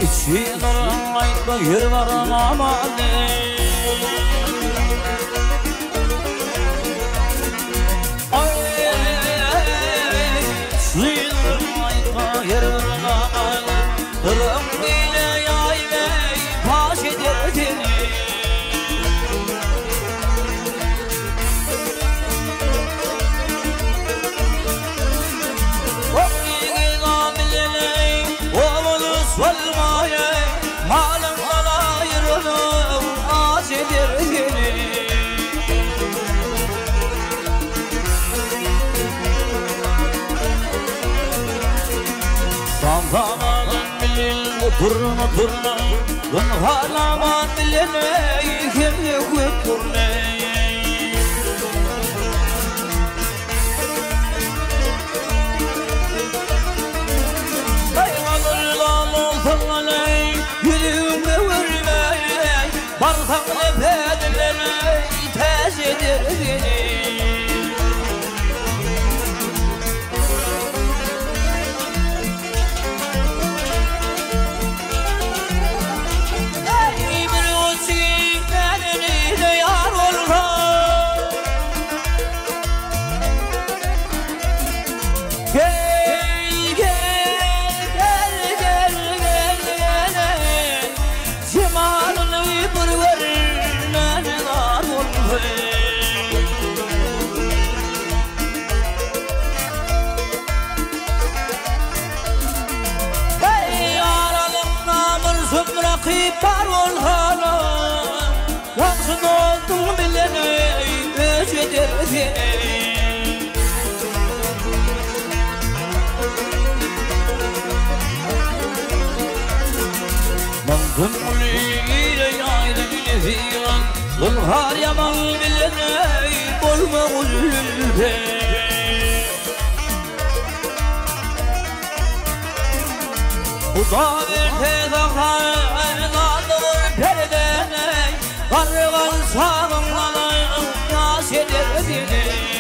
İçin aytma yer var amane İçin aytma yer var amane Kırım ile yay ve paş eder Malım alayırını az eder seni Sandamanın bilin oturma durma Gınhalaman bilin kimlik ötürme Ayvalırlan olsun aley Yüreğime vurmayay Barkaklı pedlerine tez eder beni Ey bir uçki benini de yar olsa Gel gel gel gel gel gel Cemalını bir vermene dar olsa Hey aralım namursum rakip var olhana Yansın oldum bilene öceder seni Gümrüyle yaydı filan Zülhar yaman bilene Olma ulülbe Uza bir tezahar Kaldır perdene Kargan sağımla Nas eder seni